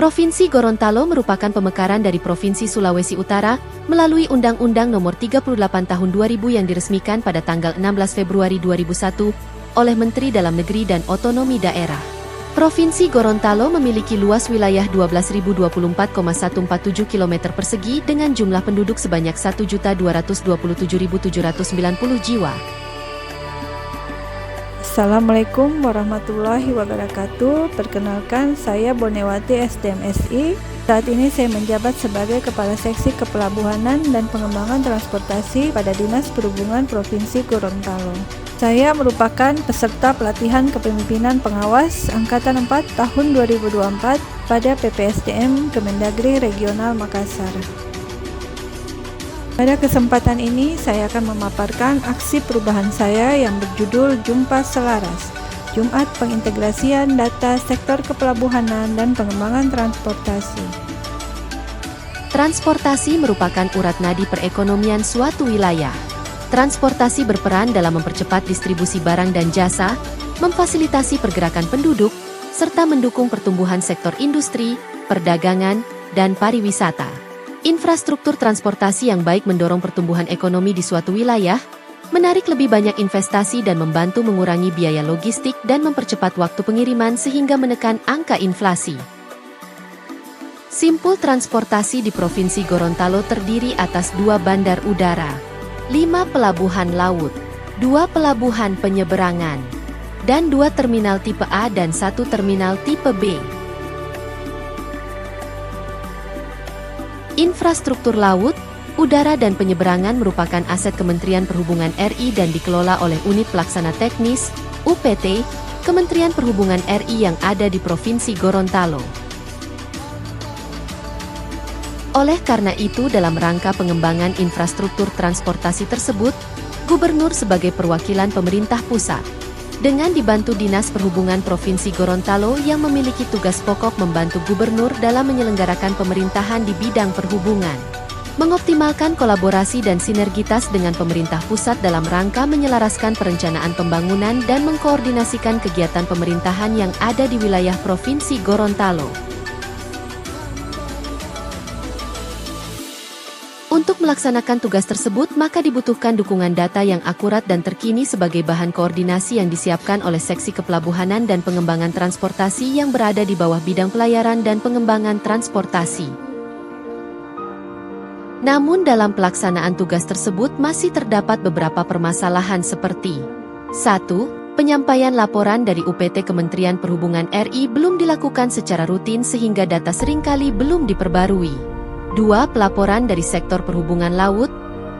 Provinsi Gorontalo merupakan pemekaran dari Provinsi Sulawesi Utara melalui Undang-Undang Nomor 38 Tahun 2000 yang diresmikan pada tanggal 16 Februari 2001 oleh Menteri Dalam Negeri dan Otonomi Daerah. Provinsi Gorontalo memiliki luas wilayah 12.024,147 km persegi dengan jumlah penduduk sebanyak 1.227.790 jiwa. Assalamualaikum warahmatullahi wabarakatuh. Perkenalkan, saya Bonewati SDMSI. Saat ini saya menjabat sebagai Kepala Seksi Kepelabuhanan dan Pengembangan Transportasi pada Dinas Perhubungan Provinsi Gorontalo. Saya merupakan peserta pelatihan kepemimpinan pengawas Angkatan 4 tahun 2024 pada PPSDM Kemendagri Regional Makassar. Pada kesempatan ini, saya akan memaparkan aksi perubahan saya yang berjudul Jumpa Selaras, Jumat Pengintegrasian Data Sektor Kepelabuhanan dan Pengembangan Transportasi. Transportasi merupakan urat nadi perekonomian suatu wilayah. Transportasi berperan dalam mempercepat distribusi barang dan jasa, memfasilitasi pergerakan penduduk, serta mendukung pertumbuhan sektor industri, perdagangan, dan pariwisata. Infrastruktur transportasi yang baik mendorong pertumbuhan ekonomi di suatu wilayah, menarik lebih banyak investasi dan membantu mengurangi biaya logistik dan mempercepat waktu pengiriman sehingga menekan angka inflasi. Simpul transportasi di Provinsi Gorontalo terdiri atas 2 bandar udara, 5 pelabuhan laut, 2 pelabuhan penyeberangan, dan 2 terminal tipe A dan 1 terminal tipe B. Infrastruktur laut, udara dan penyeberangan merupakan aset Kementerian Perhubungan RI dan dikelola oleh Unit Pelaksana Teknis, UPT, Kementerian Perhubungan RI yang ada di Provinsi Gorontalo. Oleh karena itu, dalam rangka pengembangan infrastruktur transportasi tersebut, Gubernur sebagai perwakilan pemerintah pusat, dengan dibantu Dinas Perhubungan Provinsi Gorontalo yang memiliki tugas pokok membantu Gubernur dalam menyelenggarakan pemerintahan di bidang perhubungan, mengoptimalkan kolaborasi dan sinergitas dengan pemerintah pusat dalam rangka menyelaraskan perencanaan pembangunan dan mengkoordinasikan kegiatan pemerintahan yang ada di wilayah Provinsi Gorontalo. Untuk melaksanakan tugas tersebut, maka dibutuhkan dukungan data yang akurat dan terkini sebagai bahan koordinasi yang disiapkan oleh Seksi Kepelabuhanan dan Pengembangan Transportasi yang berada di bawah bidang pelayaran dan pengembangan transportasi. Namun dalam pelaksanaan tugas tersebut masih terdapat beberapa permasalahan seperti 1. Penyampaian laporan dari UPT Kementerian Perhubungan RI belum dilakukan secara rutin sehingga data seringkali belum diperbarui. 2. Pelaporan dari sektor perhubungan laut,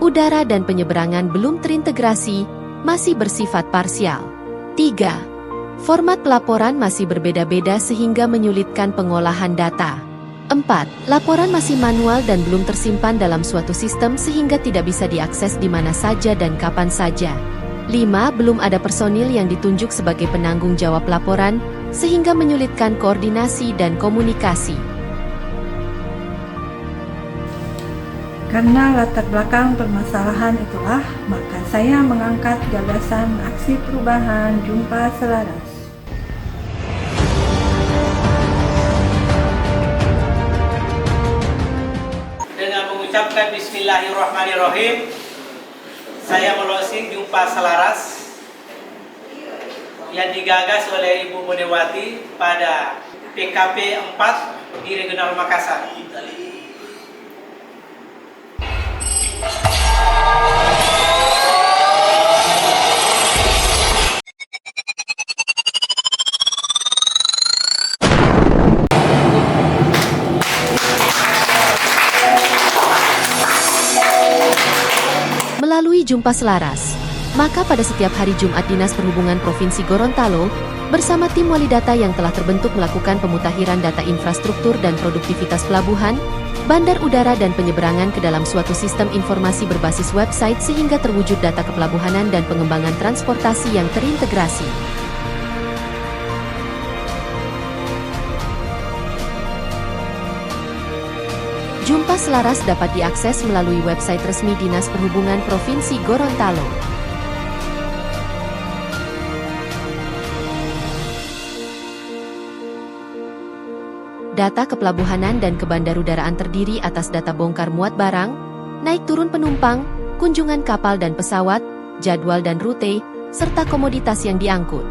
udara dan penyeberangan belum terintegrasi, masih bersifat parsial. 3. Format pelaporan masih berbeda-beda sehingga menyulitkan pengolahan data. 4. Laporan masih manual dan belum tersimpan dalam suatu sistem sehingga tidak bisa diakses di mana saja dan kapan saja. 5. Belum ada personil yang ditunjuk sebagai penanggung jawab laporan, sehingga menyulitkan koordinasi dan komunikasi. Karena latar belakang permasalahan itulah, maka saya mengangkat gagasan aksi perubahan Jumpa Selaras. Dengan mengucapkan Bismillahirrahmanirrahim, saya melosing Jumpa Selaras yang digagas oleh Ibu Bonewati pada PKP 4 di Regional Makassar. Melalui Jumpa Selaras, maka pada setiap hari Jumat Dinas Perhubungan Provinsi Gorontalo bersama tim wali data yang telah terbentuk melakukan pemutakhiran data infrastruktur dan produktivitas pelabuhan, bandar udara dan penyeberangan ke dalam suatu sistem informasi berbasis website sehingga terwujud data kepelabuhanan dan pengembangan transportasi yang terintegrasi. Jumpa Selaras dapat diakses melalui website resmi Dinas Perhubungan Provinsi Gorontalo. Data kepelabuhanan dan kebandarudaraan terdiri atas data bongkar muat barang, naik turun penumpang, kunjungan kapal dan pesawat, jadwal dan rute, serta komoditas yang diangkut.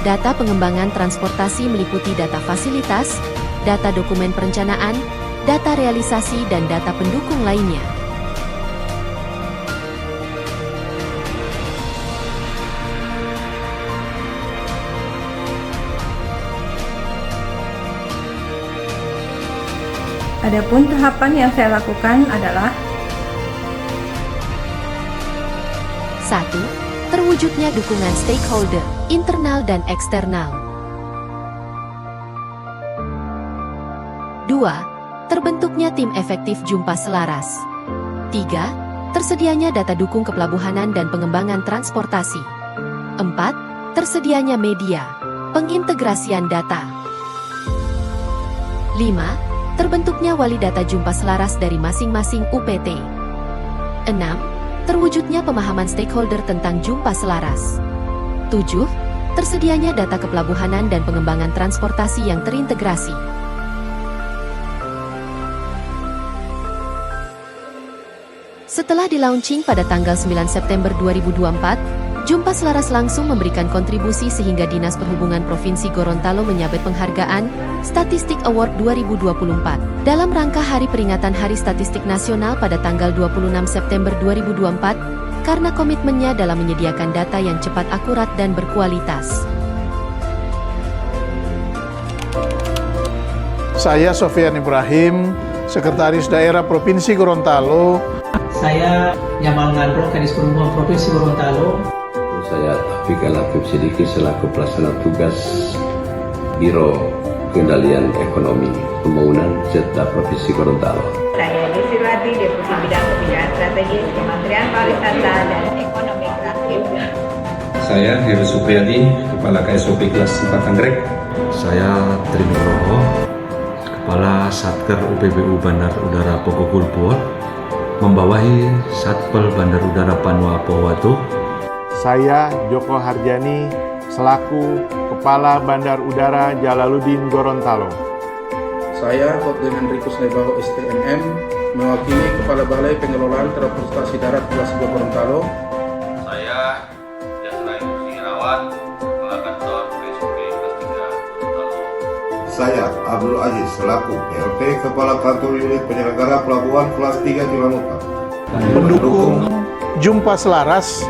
Data pengembangan transportasi meliputi data fasilitas, data dokumen perencanaan, data realisasi dan data pendukung lainnya. Adapun tahapan yang saya lakukan adalah 1. Terwujudnya dukungan stakeholder, internal dan eksternal. 2. Terbentuknya tim efektif jumpa selaras. 3. Tersedianya data dukung kepelabuhanan dan pengembangan transportasi. 4. Tersedianya media, pengintegrasian data. 5. Terbentuknya wali data jumpa selaras dari masing-masing UPT. 6. Terwujudnya pemahaman stakeholder tentang jumpa selaras. 7. Tersedianya data kepelabuhanan dan pengembangan transportasi yang terintegrasi. Setelah di-launching pada tanggal 9 September 2024, Jumpa Selaras langsung memberikan kontribusi sehingga Dinas Perhubungan Provinsi Gorontalo menyabet penghargaan Statistik Award 2024 dalam rangka Hari Peringatan Hari Statistik Nasional pada tanggal 26 September 2024 karena komitmennya dalam menyediakan data yang cepat, akurat, dan berkualitas. Saya Sofian Ibrahim, Sekretaris Daerah Provinsi Gorontalo. Saya Yamal Ngandro, Kadis Perhubungan Provinsi Gorontalo. Saya Taufik Latif Sidiki selaku pelaksana tugas Biro Kendalian Ekonomi Pembangunan serta Provinsi Gorontalo. Saya Desirwati, Deputi Bidang Kebijakan Strategis Kementerian Pariwisata dan Ekonomi Kreatif. Saya Heru Supriyadi, Kepala KSOP Kelas 4 Anggrek. Saya Trinugroho, Kepala Satker UPBU Bandar Udara Pogogulpur, membawahi Satpel Bandar Udara Panua Powatu. Saya Joko Harjani, selaku Kepala Bandar Udara Jalaluddin Gorontalo. Saya Kotlen Henrikus Nebaho STMM, mewakili Kepala Balai Pengelolaan Transportasi Darat Kelas 2 Gorontalo. Saya Jasra Yusi Irawan, Kepala Kantor KSOP Kelas 3 Gorontalo. Saya Abdul Aziz, selaku PLT Kepala Kantor Unit Penyelenggara Pelabuhan Kelas 3 Cimamuka. Mendukung Jumpa Selaras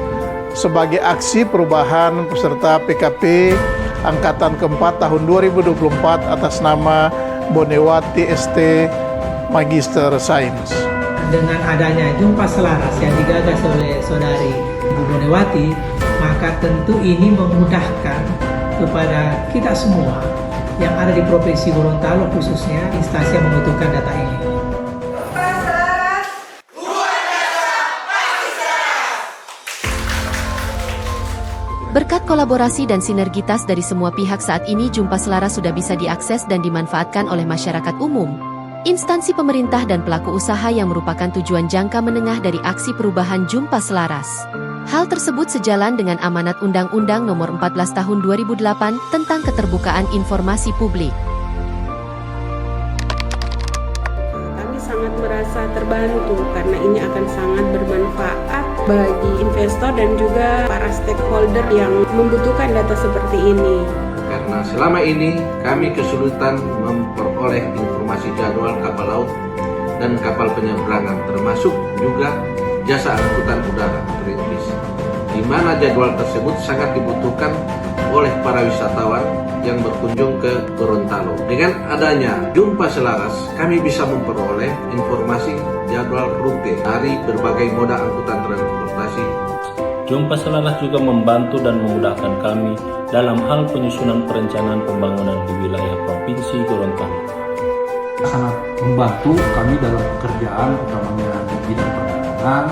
sebagai aksi perubahan peserta PKP Angkatan keempat tahun 2024 atas nama Bonewati ST Magister Sains. Dengan adanya Jumpa Selaras yang digagas oleh Saudari Ibu Bonewati, maka tentu ini memudahkan kepada kita semua yang ada di Provinsi Gorontalo, khususnya instansi yang membutuhkan data ini. Berkat kolaborasi dan sinergitas dari semua pihak, saat ini Jumpa Selaras sudah bisa diakses dan dimanfaatkan oleh masyarakat umum, instansi pemerintah dan pelaku usaha yang merupakan tujuan jangka menengah dari aksi perubahan Jumpa Selaras. Hal tersebut sejalan dengan amanat Undang-Undang Nomor 14 Tahun 2008 tentang Keterbukaan Informasi Publik. Kami sangat merasa terbantu karena ini akan sangat bermanfaat bagi investor dan juga para stakeholder yang membutuhkan data seperti ini. Karena selama ini kami kesulitan memperoleh informasi jadwal kapal laut dan kapal penyeberangan, termasuk juga jasa angkutan udara perintis, di mana jadwal tersebut sangat dibutuhkan oleh para wisatawan yang berkunjung ke Gorontalo. Dengan adanya Jumpa Selaras, kami bisa memperoleh informasi jadwal rute dari berbagai moda angkutan transportasi. Jumpa Selaras juga membantu dan memudahkan kami dalam hal penyusunan perencanaan pembangunan di wilayah Provinsi Gorontalo. Sangat membantu kami dalam pekerjaan, utamanya di bidang perdagangan,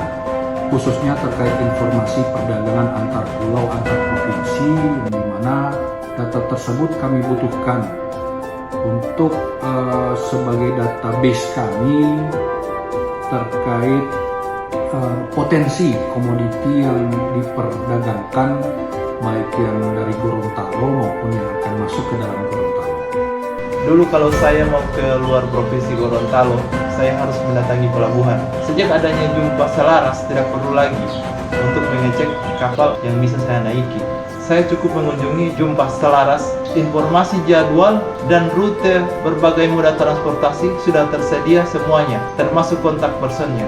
khususnya terkait informasi perdagangan antar pulau, antar provinsi, di mana data tersebut kami butuhkan untuk sebagai database kami terkait potensi komoditi yang diperdagangkan baik yang dari Gorontalo maupun yang akan masuk ke dalam Gorontalo. Dulu kalau saya mau ke luar provinsi Gorontalo, saya harus mendatangi pelabuhan. Sejak adanya Jumpa Selaras, tidak perlu lagi untuk mengecek kapal yang bisa saya naiki. Saya cukup mengunjungi Jumpa Selaras, informasi jadwal dan rute berbagai moda transportasi sudah tersedia semuanya, termasuk kontak personnya.